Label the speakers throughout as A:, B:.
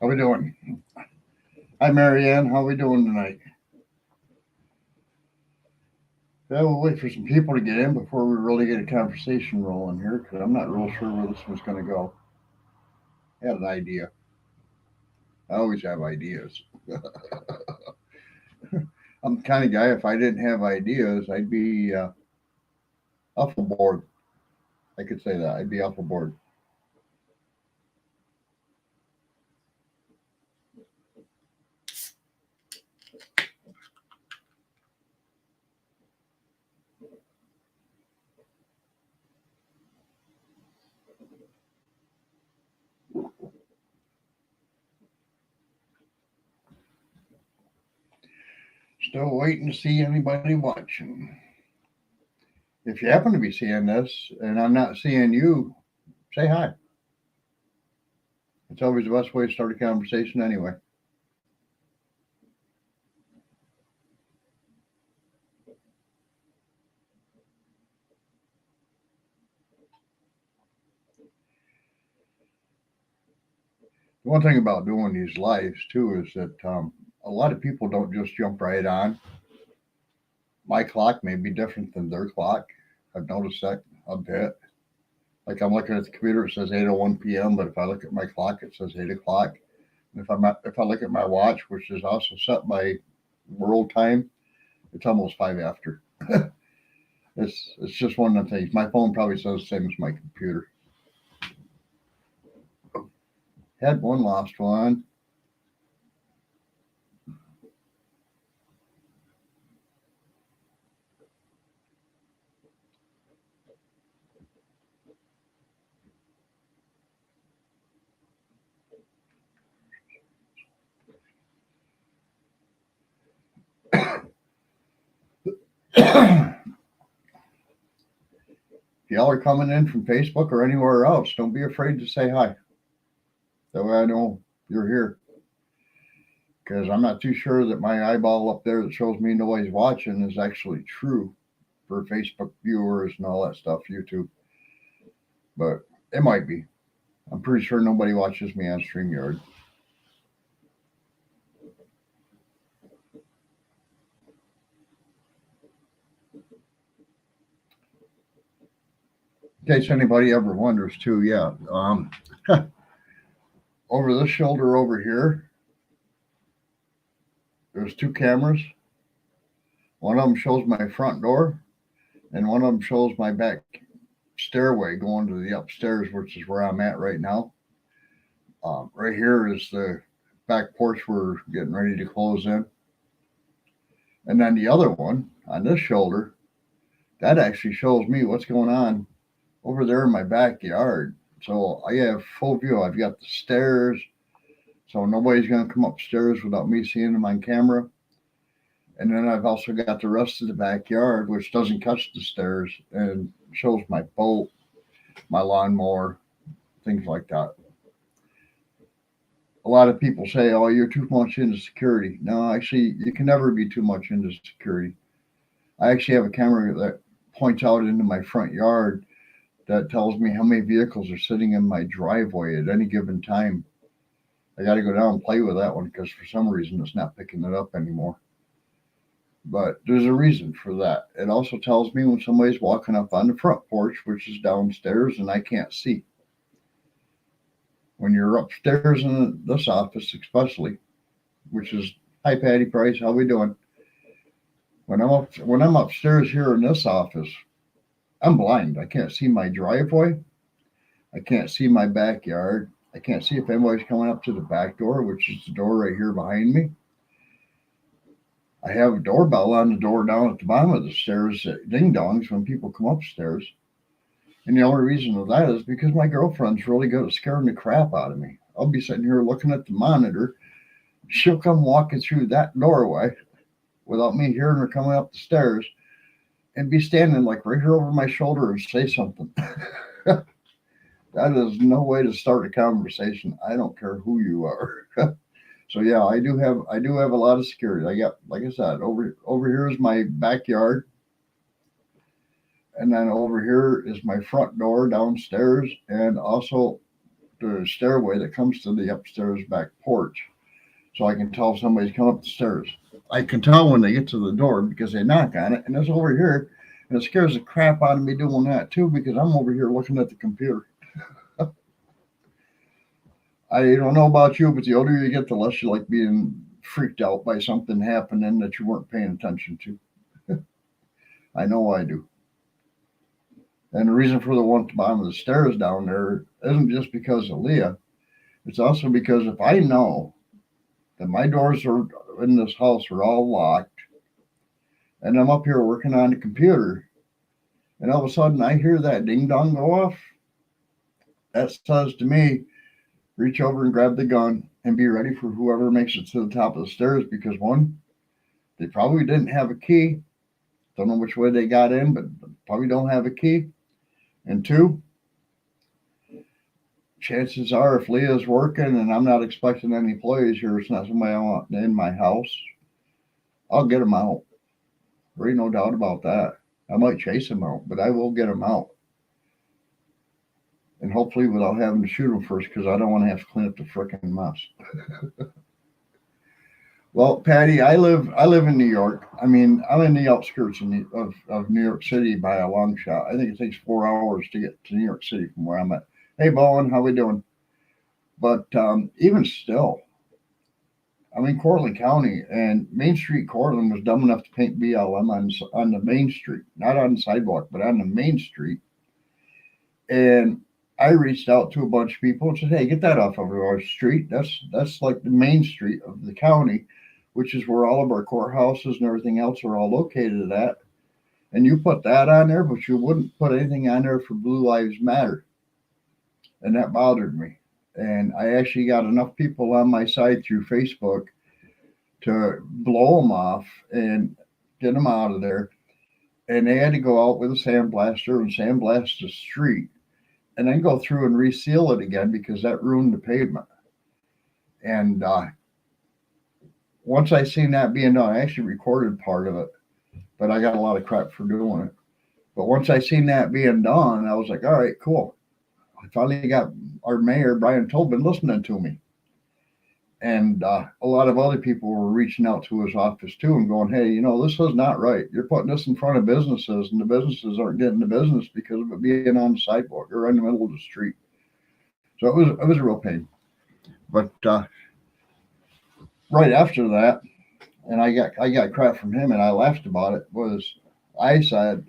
A: How we doing? Hi, Marianne. How we doing tonight? Yeah, we'll wait for some people to get in before we really get a conversation rolling here because I'm not real sure where this one's going to go. I had an idea. I always have ideas. I'm the kind of guy, if I didn't have ideas, I'd be awful bored. I could say that. I'd be awful bored. Still waiting to see anybody watching. If you happen to be seeing this and I'm not seeing you, say hi. It's always the best way to start a conversation anyway. The one thing about doing these lives too is that a lot of people don't just jump right on. My clock may be different than their clock. I've noticed that a bit. Like I'm looking at the computer, it says 8:01 p.m., but if I look at my clock, it says 8 o'clock. And if I look at my watch, which is also set by world time, it's almost five after. It's just one of the things. My phone probably says the same as my computer. Had one, lost one. If y'all are coming in from Facebook or anywhere else, don't be afraid to say hi. That way I know you're here. Because I'm not too sure that my eyeball up there that shows me nobody's watching is actually true for Facebook viewers and all that stuff, YouTube. But it might be. I'm pretty sure nobody watches me on StreamYard. In case anybody ever wonders, too, yeah. Over this shoulder over here, there's two cameras. One of them shows my front door, and one of them shows my back stairway going to the upstairs, which is where I'm at right now. Right here is the back porch we're getting ready to close in. And then the other one on this shoulder, that actually shows me what's going on over there in my backyard. So I have full view. I've got the stairs, so nobody's going to come upstairs without me seeing them on camera. And then I've also got the rest of the backyard, which doesn't touch the stairs and shows my boat, my lawnmower, things like that. A lot of people say, "Oh, you're too much into security." No, actually, you can never be too much into security. I actually have a camera that points out into my front yard that tells me how many vehicles are sitting in my driveway at any given time. I got to go down and play with that one because for some reason it's not picking it up anymore. But there's a reason for that. It also tells me when somebody's walking up on the front porch, which is downstairs, and I can't see. When you're upstairs in this office, especially, which is hi Patty Price, how we doing? When I'm upstairs here in this office, I'm blind. I can't see my driveway. I can't see my backyard. I can't see if anybody's coming up to the back door, which is the door right here behind me. I have a doorbell on the door down at the bottom of the stairs that ding dongs when people come upstairs. And the only reason of that is because my girlfriend's really good at scaring the crap out of me. I'll be sitting here looking at the monitor. She'll come walking through that doorway without me hearing her coming up the stairs and be standing like right here over my shoulder and say something. That is no way to start a conversation. I don't care who you are. So yeah, I do have a lot of security. I got, like I said, over here is my backyard, and then over here is my front door downstairs, and also the stairway that comes to the upstairs back porch, so I can tell if somebody's coming up the stairs. I can tell when they get to the door because they knock on it, and it's over here, and it scares the crap out of me doing that too because I'm over here looking at the computer. I don't know about you, but the older you get, the less you like being freaked out by something happening that you weren't paying attention to. I know I do. And the reason for the one at the bottom of the stairs down there isn't just because of Leah. It's also because if I know that my doors are in this house are all locked, and I'm up here working on the computer, and all of a sudden I hear that ding dong go off, that says to me, reach over and grab the gun and be ready for whoever makes it to the top of the stairs because one, they probably didn't have a key. Don't know which way they got in, but probably don't have a key. And two, chances are if Leah's working and I'm not expecting any employees here, it's not somebody I want in my house, I'll get them out. There ain't no doubt about that. I might chase them out, but I will get them out. And hopefully without having to shoot them first because I don't want to have to clean up the frickin' mess. Well, Patty, I live in New York. I mean, I'm in the outskirts of New York City by a long shot. I think it takes 4 hours to get to New York City from where I'm at. Hey, Bowen, how we doing? But even still, I'm in Cortland County, and Main Street, Cortland was dumb enough to paint BLM on the main street, not on the sidewalk, but on the main street. And I reached out to a bunch of people and said, "Hey, get that off of our street. That's like the main street of the county, which is where all of our courthouses and everything else are all located at. And you put that on there, but you wouldn't put anything on there for Blue Lives Matter." And that bothered me. And I actually got enough people on my side through Facebook to blow them off and get them out of there. And they had to go out with a sandblaster and sandblast the street and then go through and reseal it again because that ruined the pavement. And once I seen that being done, I actually recorded part of it, but I got a lot of crap for doing it. But once I seen that being done, I was like, all right, cool. I finally got our mayor, Brian Tobin, listening to me. And a lot of other people were reaching out to his office too and going, hey, this is not right. You're putting this in front of businesses, and the businesses aren't getting the business because of it being on the sidewalk or in the middle of the street. So it was a real pain. But right after that, and I got crap from him, and I laughed about it, was I said,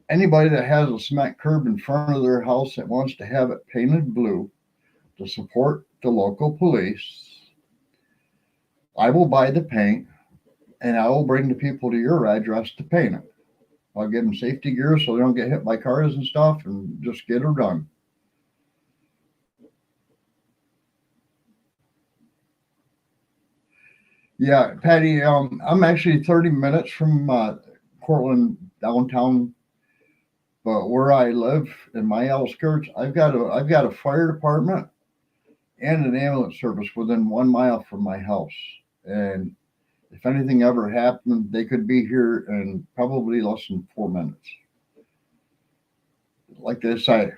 A: anybody that has a cement curb in front of their house that wants to have it painted blue to support the local police, I will buy the paint and I will bring the people to your address to paint it. I'll give them safety gear so they don't get hit by cars and stuff and just get her done. Yeah, Patty, I'm actually 30 minutes from Cortland downtown, but where I live in my outskirts, I've got a fire department and an ambulance service within 1 mile from my house. And if anything ever happened, they could be here in probably less than 4 minutes. Like they say,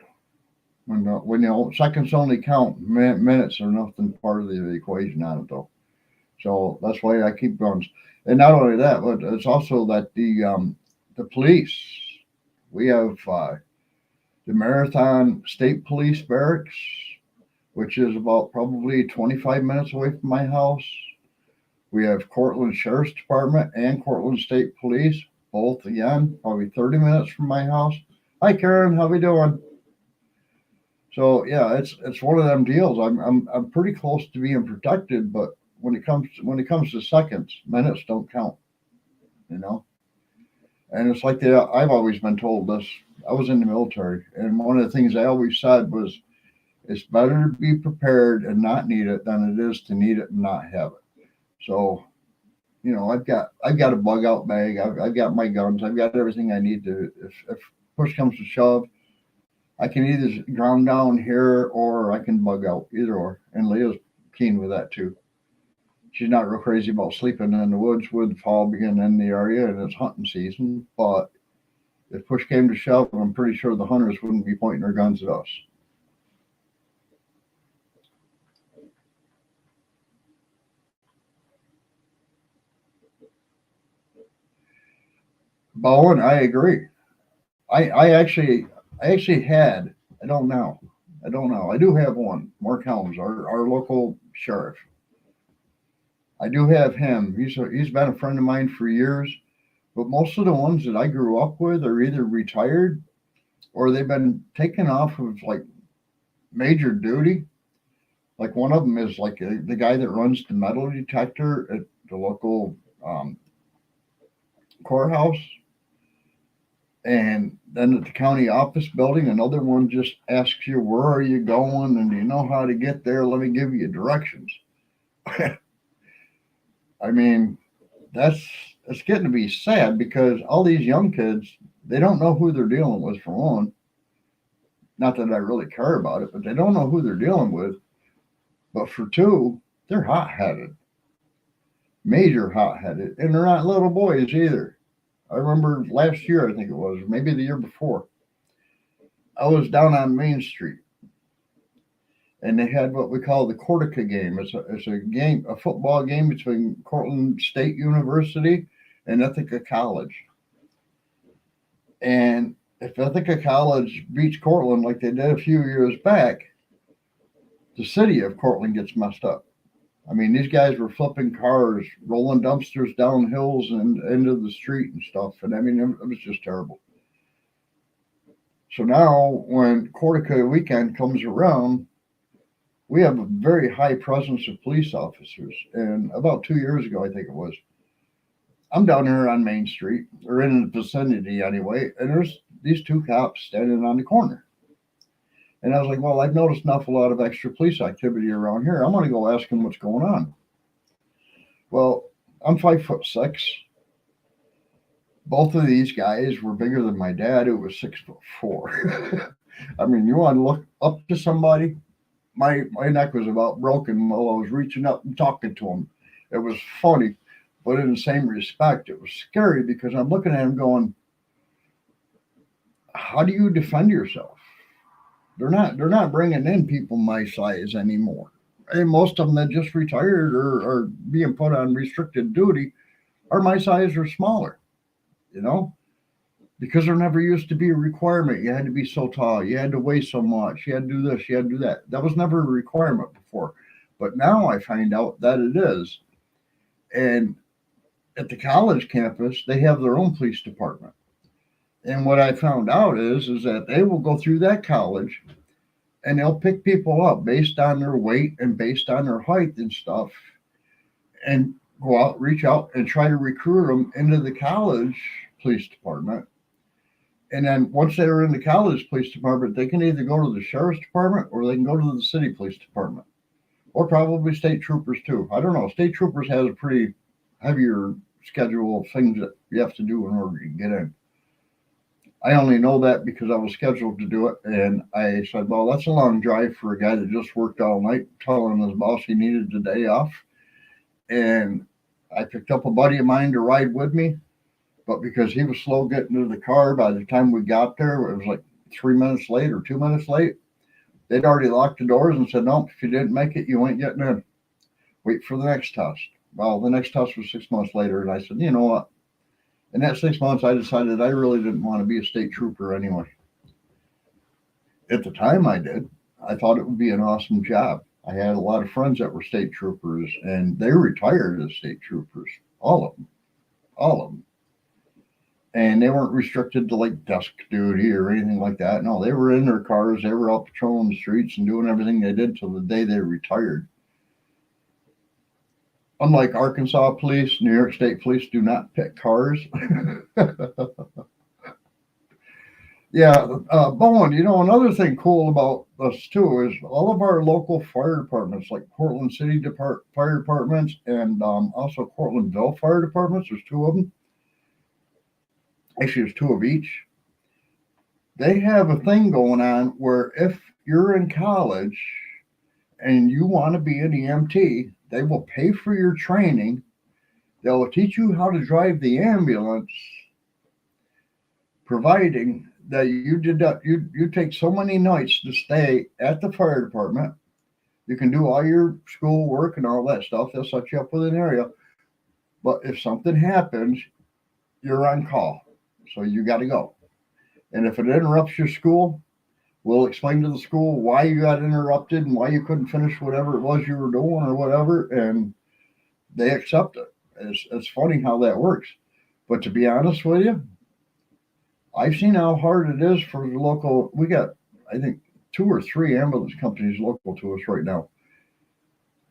A: when seconds only count, minutes are nothing part of the equation on it though. So that's why I keep going. And not only that, but it's also that the police. We have the Marathon State Police Barracks, which is about probably 25 minutes away from my house. We have Cortland Sheriff's Department and Cortland State Police, both again, probably 30 minutes from my house. Hi, Karen, how we doing? So yeah, it's one of them deals. I'm pretty close to being protected, but when it comes to seconds, minutes don't count, And it's like I've always been told this. I was in the military, and one of the things I always said was, it's better to be prepared and not need it than it is to need it and not have it. So, I've got a bug out bag. I've got my guns. I've got everything I need to. If push comes to shove, I can either ground down here or I can bug out, either or. And Leah's keen with that too. She's not real crazy about sleeping in the woods with fall beginning in the area, and it's hunting season. But if push came to shove, I'm pretty sure the hunters wouldn't be pointing their guns at us. Bowen, I agree. I actually had, I don't know. I don't know. I do have one, Mark Helms, our local sheriff. I do have him. He's been a friend of mine for years, but most of the ones that I grew up with are either retired or they've been taken off of like major duty. Like one of them is like the guy that runs the metal detector at the local um, courthouse, and then at the county office building, another one just asks you, "Where are you going? And do you know how to get there? Let me give you directions." I mean, that's it's getting to be sad because all these young kids, they don't know who they're dealing with for one. Not that I really care about it, but they don't know who they're dealing with. But for two, they're hot headed, major hot headed, and they're not little boys either. I remember last year, I think it was, or maybe the year before, I was down on Main Street and they had what we call the Cortica game. It's a game, a football game between Cortland State University and Ithaca College. And if Ithaca College beats Cortland like they did a few years back, the city of Cortland gets messed up. I mean, these guys were flipping cars, rolling dumpsters down hills and into the street and stuff. And I mean, it was just terrible. So now, when Cortica weekend comes around, we have a very high presence of police officers. And about 2 years ago, I think it was, I'm down here on Main Street, or in the vicinity anyway, and there's these two cops standing on the corner. And I was like, well, I've noticed an awful lot of extra police activity around here. I'm going to go ask them what's going on. Well, I'm 5'6". Both of these guys were bigger than my dad, who was 6'4". I mean, you want to look up to somebody? My neck was about broken while I was reaching up and talking to him. It was funny, but in the same respect, it was scary because I'm looking at him going, "How do you defend yourself?" They're not bringing in people my size anymore. And most of them that just retired or are being put on restricted duty are my size or smaller. You know, because there never used to be a requirement. You had to be so tall. You had to weigh so much. You had to do this. You had to do that. That was never a requirement before. But now I find out that it is. And at the college campus, they have their own police department. And what I found out is that they will go through that college and they'll pick people up based on their weight and based on their height and stuff, and go out, reach out, and try to recruit them into the college police department. And then once they're in the college police department, they can either go to the sheriff's department or they can go to the city police department, or probably state troopers too. I don't know. State troopers has a pretty heavier schedule of things that you have to do in order to get in. I only know that because I was scheduled to do it, and I said, "Well, that's a long drive for a guy that just worked all night, telling his boss he needed the day off." And I picked up a buddy of mine to ride with me, but because he was slow getting to the car, by the time we got there, it was like 3 minutes late or 2 minutes late. They'd already locked the doors and said, "Nope, if you didn't make it, you ain't getting in. Wait for the next test." Well, the next test was 6 months later, and I said, "You know what? In that 6 months, I decided I really didn't want to be a state trooper anyway." At the time, I did. I thought it would be an awesome job. I had a lot of friends that were state troopers, and they retired as state troopers, all of them, all of them. And they weren't restricted to like desk duty or anything like that. No, they were in their cars, they were out patrolling the streets and doing everything they did till the day they retired. Unlike Arkansas police, New York State police do not pick cars. Yeah, Bowen, another thing cool about us too is all of our local fire departments, like Portland City Fire Departments and also Portlandville Fire Departments, there's two of them. Actually, there's two of each. They have a thing going on where if you're in college and you want to be an EMT, they will pay for your training. They'll teach you how to drive the ambulance, providing that you take so many nights to stay at the fire department. You can do all your school work and all that stuff. They'll set you up with an area. But if something happens, you're on call. So you got to go. And if it interrupts your school, we'll explain to the school why you got interrupted and why you couldn't finish whatever it was you were doing or whatever. And they accept it. It's funny how that works. But to be honest with you, I've seen how hard it is for the local. We got, I think, 2 or 3 ambulance companies local to us right now.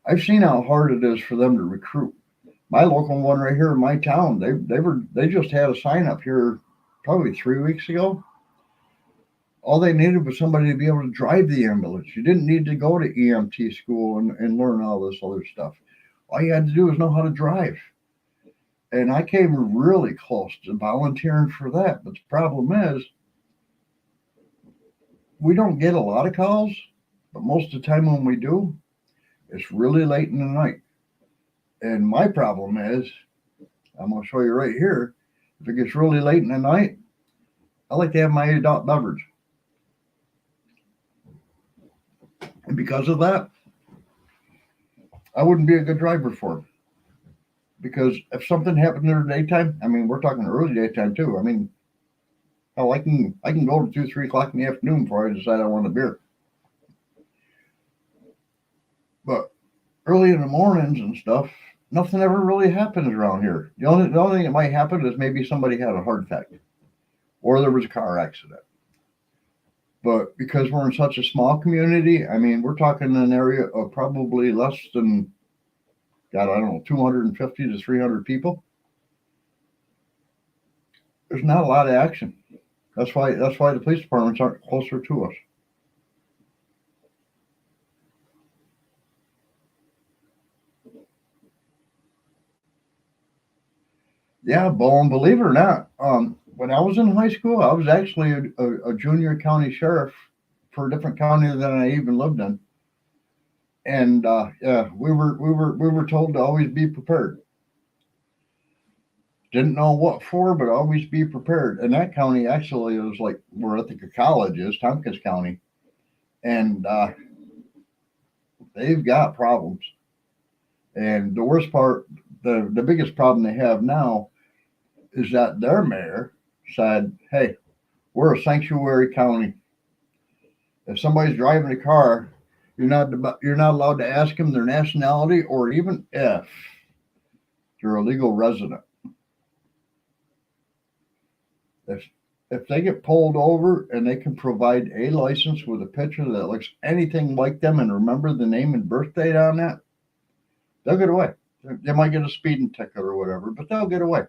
A: I've seen how hard it is for them to recruit. My local one right here in my town, they just had a sign up here probably 3 weeks ago. All they needed was somebody to be able to drive the ambulance. You didn't need to go to EMT school and learn all this other stuff. All you had to do was know how to drive. And I came really close to volunteering for that. But the problem is, we don't get a lot of calls, but most of the time when we do, it's really late in the night. And my problem is, I'm going to show you right here, if it gets really late in the night, I like to have my adult beverage. And because of that, I wouldn't be a good driver for them. Because if something happened in the daytime, I mean, we're talking early daytime too. I mean, hell, I can go to 2, 3 o'clock in the afternoon before I decide I want a beer. But early in the mornings and stuff, nothing ever really happens around here. The only thing that might happen is maybe somebody had a heart attack or there was a car accident. But because we're in such a small community, I mean, we're talking an area of probably less than, God, I don't know, 250 to 300 people. There's not a lot of action. That's why the police departments aren't closer to us. Yeah, Bo, and believe it or not, when I was in high school, I was actually a junior county sheriff for a different county than I even lived in. And yeah, we were told to always be prepared. Didn't know what for, but always be prepared. And that county actually is like where Ithaca College is, Tompkins County, and they've got problems. And the worst part, the biggest problem they have now is that their mayor said, "Hey, we're a sanctuary county. If somebody's driving a car, you're not allowed to ask them their nationality or even if they're a legal resident. If if they get pulled over and they can provide a license with a picture that looks anything like them and remember the name and birth date on that, they'll get away. They might get a speeding ticket or whatever, but they'll get away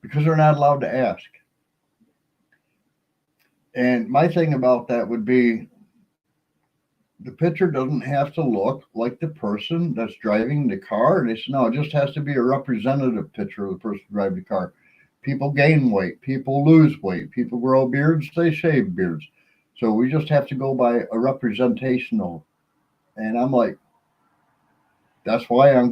A: because they're not allowed to ask." And my thing about that would be the picture doesn't have to look like the person that's driving the car. And they said, no, it just has to be a representative picture of the person driving the car. People gain weight, people lose weight, people grow beards, they shave beards. So we just have to go by a representational. And I'm like, that's why I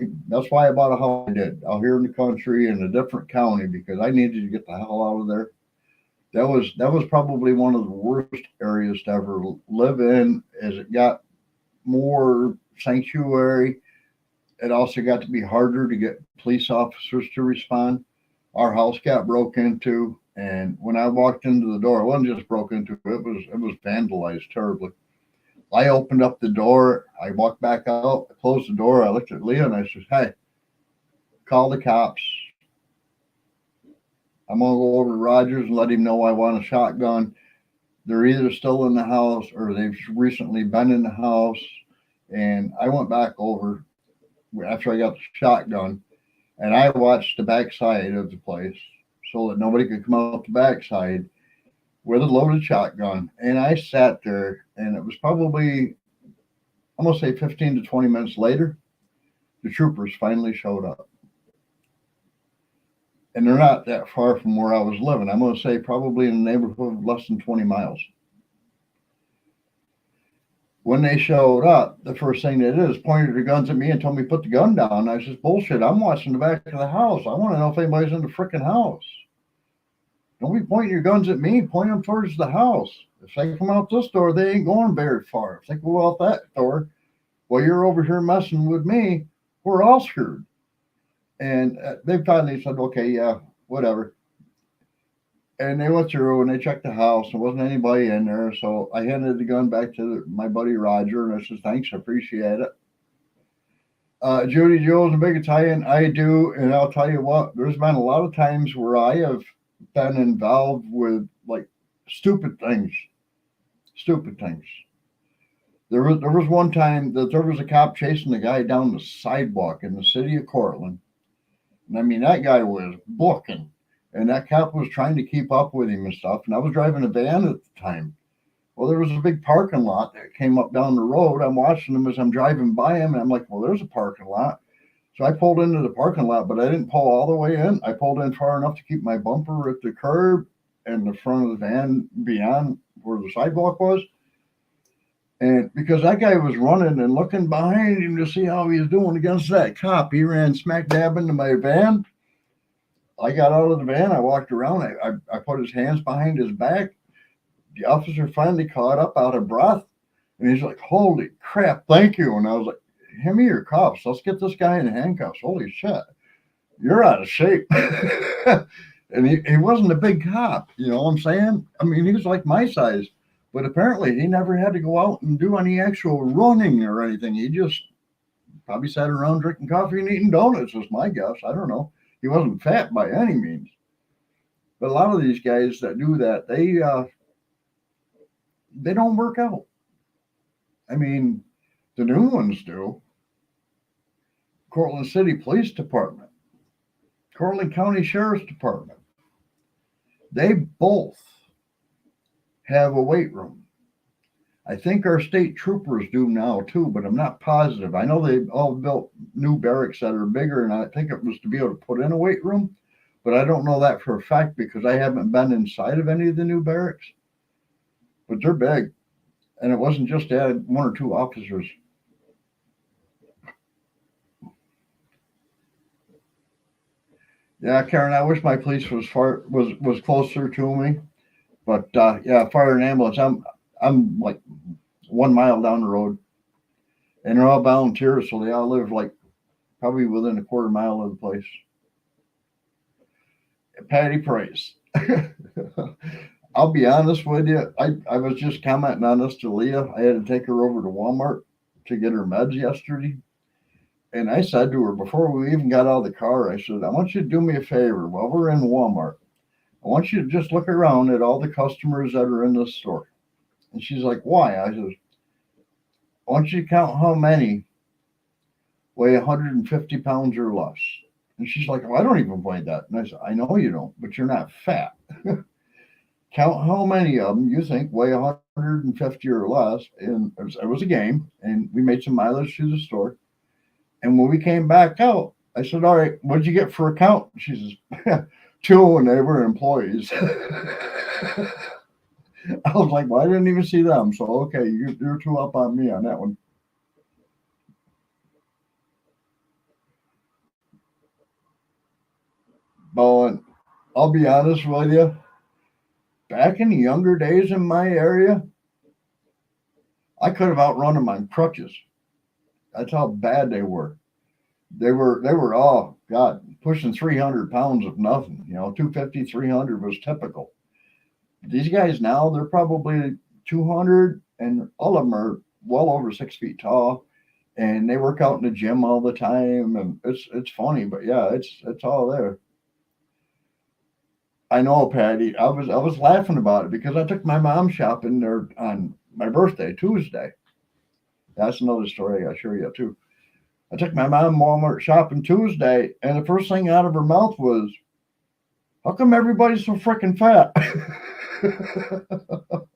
A: bought a house I did out here in the country in a different county because I needed to get the hell out of there. That was probably one of the worst areas to ever live in. As it got more sanctuary, it also got to be harder to get police officers to respond. Our house got broke into, and when I walked into the door, it wasn't just broke into; it was vandalized terribly. I opened up the door, I walked back out, I closed the door, I looked at Leah, and I said, "Hey, call the cops. I'm gonna go over to Rogers and let him know I want a shotgun. They're either still in the house or they've recently been in the house." And I went back over after I got the shotgun and I watched the backside of the place so that nobody could come out the backside with a loaded shotgun. And I sat there and it was probably, I'm gonna say 15 to 20 minutes later, the troopers finally showed up. And they're not that far from where I was living. I'm going to say probably in the neighborhood of less than 20 miles. When they showed up, the first thing they did is pointed their guns at me and told me to put the gun down. I said, "Bullshit, I'm watching the back of the house. I want to know if anybody's in the freaking house. Don't be pointing your guns at me, point them towards the house. If they come out this door, they ain't going very far. If they go out that door, while you're over here messing with me, we're all screwed." And they finally said, "Okay, yeah, whatever." And they went through and they checked the house. There wasn't anybody in there. So I handed the gun back to my buddy Roger and I said, thanks, I appreciate it. Judy Joe's a big Italian. I do. And I'll tell you what, there's been a lot of times where I have been involved with like stupid things. Stupid things. There was one time that there was a cop chasing a guy down the sidewalk in the city of Cortland. And I mean, that guy was booking. And that cop was trying to keep up with him and stuff. And I was driving a van at the time. Well, there was a big parking lot that came up down the road. I'm watching them as I'm driving by him. And I'm like, well, there's a parking lot. So I pulled into the parking lot, but I didn't pull all the way in. I pulled in far enough to keep my bumper at the curb and the front of the van beyond where the sidewalk was. And because that guy was running and looking behind him to see how he was doing against that cop, he ran smack dab into my van. I got out of the van. I walked around. I put his hands behind his back. The officer finally caught up out of breath. And he's like, holy crap, thank you. And I was like, hand me your cuffs. Let's get this guy in handcuffs. Holy shit, you're out of shape. And he wasn't a big cop. You know what I'm saying? I mean, he was like my size. But apparently he never had to go out and do any actual running or anything. He just probably sat around drinking coffee and eating donuts, is my guess. I don't know. He wasn't fat by any means. But a lot of these guys that do that, they don't work out. I mean, the new ones do. Cortland City Police Department, Cortland County Sheriff's Department, they both have a weight room. I think our state troopers do now too, but I'm not positive. I know they all built new barracks that are bigger, and I think it was to be able to put in a weight room, but I don't know that for a fact because I haven't been inside of any of the new barracks. But they're big, and it wasn't just to add one or two officers. Yeah, Karen, I wish my police was closer to me, but yeah, fire and ambulance. I'm like 1 mile down the road, and they're all volunteers, so they all live like probably within a quarter mile of the place. Patty Price. I'll be honest with you. I was just commenting on this to Leah. I had to take her over to Walmart to get her meds yesterday. And I said to her before we even got out of the car, I said, I want you to do me a favor while we're in Walmart. I want you to just look around at all the customers that are in this store. And she's like, why? I said, I want you to count how many weigh 150 pounds or less. And she's like, oh, I don't even weigh that. And I said, I know you don't, but you're not fat. Count how many of them you think weigh 150 or less. And it was a game, and we made some mileage to the store. And when we came back out, I said, all right, what'd you get for a count? She says, two, and they were employees. I was like, well, I didn't even see them. So, okay, you're two up on me on that one. But I'll be honest with you, back in the younger days in my area, I could have outrun them on crutches. That's how bad they were. They were all God pushing 300 pounds of nothing. 250, 300 was typical. These guys now they're probably 200, and all of them are well over 6 feet tall, and they work out in the gym all the time, and it's funny, but yeah, it's all there. I know, Patty. I was laughing about it because I took my mom shopping there on my birthday Tuesday. That's another story I got to share you too. I took my mom Walmart shopping Tuesday, and the first thing out of her mouth was, "How come everybody's so freaking fat?"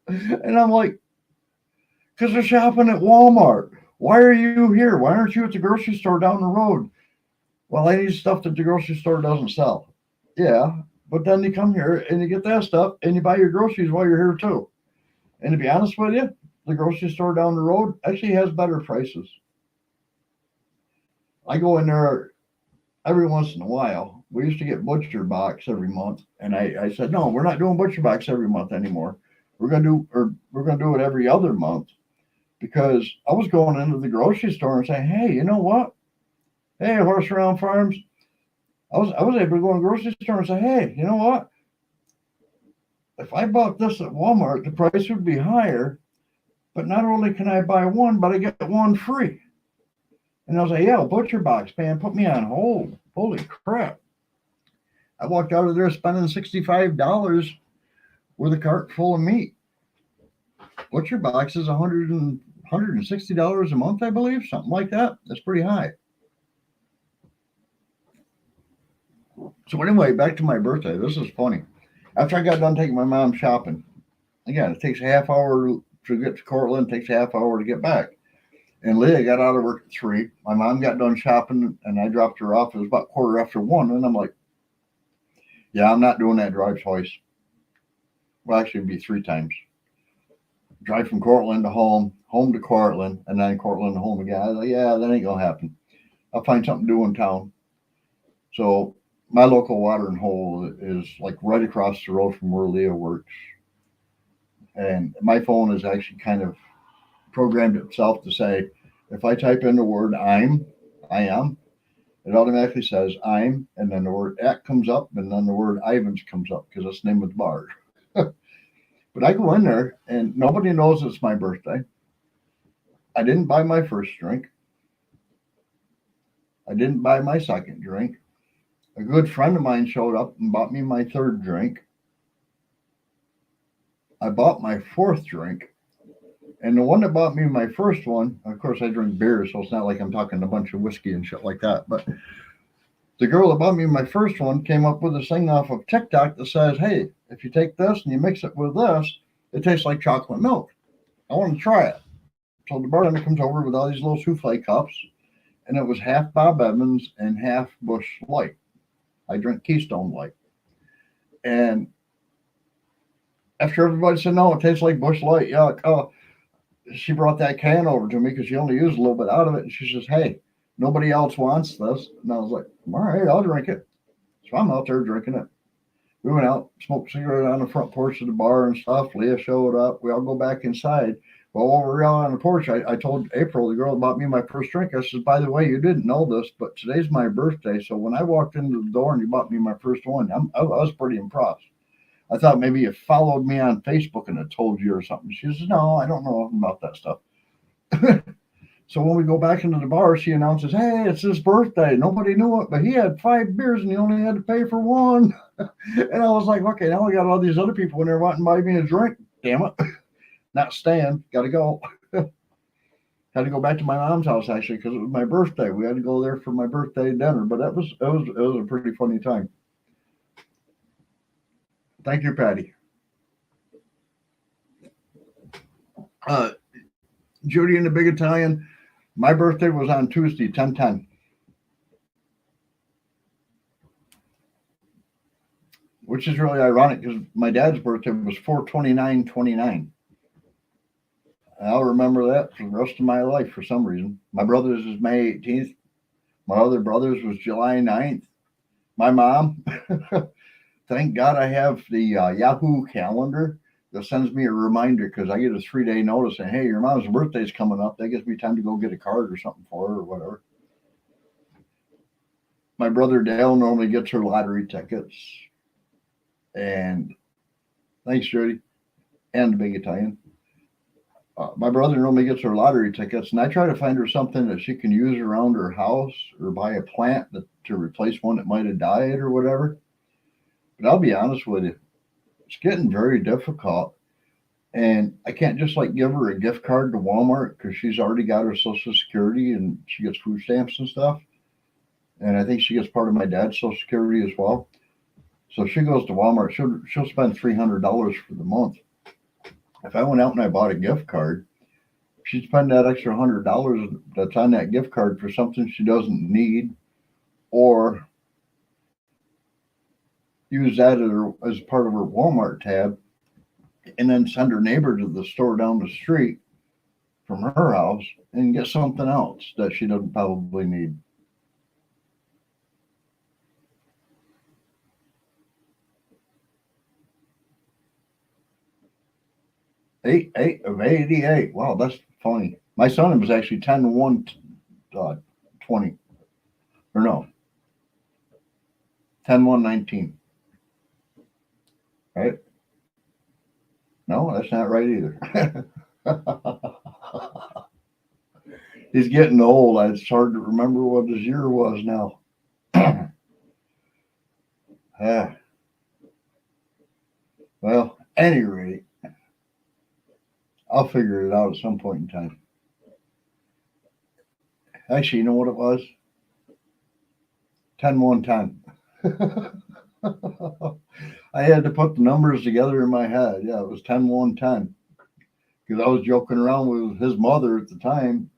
A: And I'm like, "Because they're shopping at Walmart. Why are you here? Why aren't you at the grocery store down the road?" Well, I need stuff that the grocery store doesn't sell. Yeah, but then you come here and you get that stuff, and you buy your groceries while you're here too. And to be honest with you, the grocery store down the road actually has better prices. I go in there every once in a while. We used to get butcher box every month, and I said, no, we're not doing butcher box every month anymore. We're gonna do it every other month because I was going into the grocery store and saying, hey, you know what? Hey, Horse Around Farms. I was able to go in the grocery store and say, hey, you know what? if I bought this at Walmart, the price would be higher, but not only can I buy one, but I get one free. And I was like, yeah, butcher box, man, put me on hold. Holy crap. I walked out of there spending $65 with a cart full of meat. Butcher box is $160 a month, I believe, something like that. That's pretty high. So anyway, back to my birthday. This is funny. After I got done taking my mom shopping, again, it takes a half hour to get to Cortland, it takes a half hour to get back. And Leah got out of work at 3. My mom got done shopping, and I dropped her off. It was about 1:15, and I'm like, yeah, I'm not doing that drive twice. Well, actually, it'd be 3 times. Drive from Cortland to home, home to Cortland, and then Cortland to home again. I was like, yeah, that ain't going to happen. I'll find something to do in town. So my local watering hole is like right across the road from where Leah works. And my phone is actually kind of programmed itself to say, if I type in the word I am, it automatically says I'm, and then the word at comes up, and then the word Ivans comes up because that's the name of the bar. But I go in there, and nobody knows it's my birthday. I didn't buy my first drink. I didn't buy my second drink. A good friend of mine showed up and bought me my third drink. I bought my fourth drink. And the one that bought me my first one, of course, I drink beer, so it's not like I'm talking a bunch of whiskey and shit like that. But the girl that bought me my first one came up with this thing off of TikTok that says, hey, if you take this and you mix it with this, it tastes like chocolate milk. I want to try it. So the bartender comes over with all these little souffle cups, and it was half Bob Evans and half Busch Light. I drink Keystone Light. And after everybody said, no, it tastes like Busch Light, yuck. Oh, she brought that can over to me because she only used a little bit out of it. And she says, hey, nobody else wants this. And I was like, all right, I'll drink it. So I'm out there drinking it. We went out, smoked a cigarette on the front porch of the bar and stuff. Leah showed up. We all go back inside. Well, while we were out on the porch, I told April, the girl that bought me my first drink, I said, by the way, you didn't know this, but today's my birthday. So when I walked into the door and you bought me my first one, I was pretty impressed. I thought maybe you followed me on Facebook and it told you or something. She says, no, I don't know about that stuff. So when we go back into the bar, she announces, hey, it's his birthday. Nobody knew it, but he had 5 beers and he only had to pay for one. And I was like, okay, now we got all these other people in there wanting to buy me a drink. Damn it. Not staying. Got to go. Had to go back to my mom's house, actually, because it was my birthday. We had to go there for my birthday dinner, but it was a pretty funny time. Thank you, Patty. Judy and the Big Italian, my birthday was on Tuesday, 10/10. Which is really ironic because my dad's birthday was 4/29/29. I'll remember that for the rest of my life for some reason. My brother's is May 18th. My other brother's was July 9th. My mom, thank God I have the Yahoo calendar that sends me a reminder because I get a 3-day notice saying, hey, your mom's birthday's coming up. That gives me time to go get a card or something for her or whatever. My brother Dale normally gets her lottery tickets. And thanks, Jody, and the Big Italian. My brother normally gets her lottery tickets, and I try to find her something that she can use around her house or buy a plant to replace one that might have died or whatever. But I'll be honest with you, it's getting very difficult. And I can't just like give her a gift card to Walmart because she's already got her Social Security and she gets food stamps and stuff. And I think she gets part of my dad's Social Security as well. So if she goes to Walmart, she'll spend $300 for the month. If I went out and I bought a gift card, she'd spend that extra $100 that's on that gift card for something she doesn't need, or use that as part of her Walmart tab, and then send her neighbor to the store down the street from her house and get something else that she doesn't probably need. 8 of 88. Wow, that's funny. My son was actually 10-1 20. Or no. 10-1 19. Right? No, that's not right either. He's getting old. It's hard to remember what his year was now. Ah, well, any rate, I'll figure it out at some point in time. Actually, you know what it was? 10-1-10. I had to put the numbers together in my head. Yeah, it was 10-1-10. Because I was joking around with his mother at the time,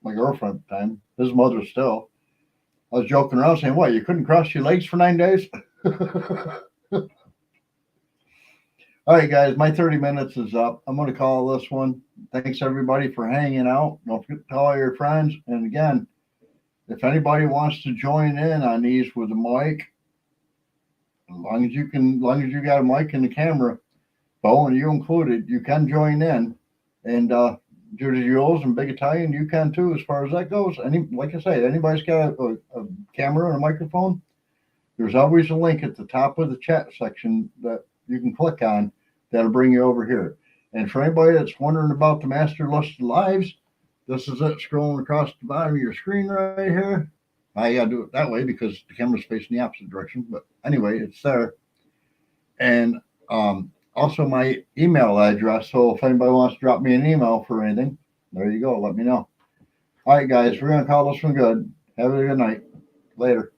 A: my girlfriend at the time, his mother still. I was joking around saying, "What, you couldn't cross your legs for 9 days?" All right, guys, my 30 minutes is up. I'm going to call this one. Thanks, everybody, for hanging out. Don't forget to tell all your friends. And again, if anybody wants to join in on these with a mic, as long as you got a mic and the camera, Bo and you included, you can join in. And Judy Jules and Big Italian, you can too, as far as that goes. Like I say, anybody's got a camera and a microphone, there's always a link at the top of the chat section that you can click on that'll bring you over here. And for anybody that's wondering about the Master Listed Lives, this is it scrolling across the bottom of your screen right here. I got to do it that way because the camera's facing the opposite direction. But anyway, it's there. And also my email address. So if anybody wants to drop me an email for anything, there you go. Let me know. All right, guys, we're going to call this one good. Have a good night. Later.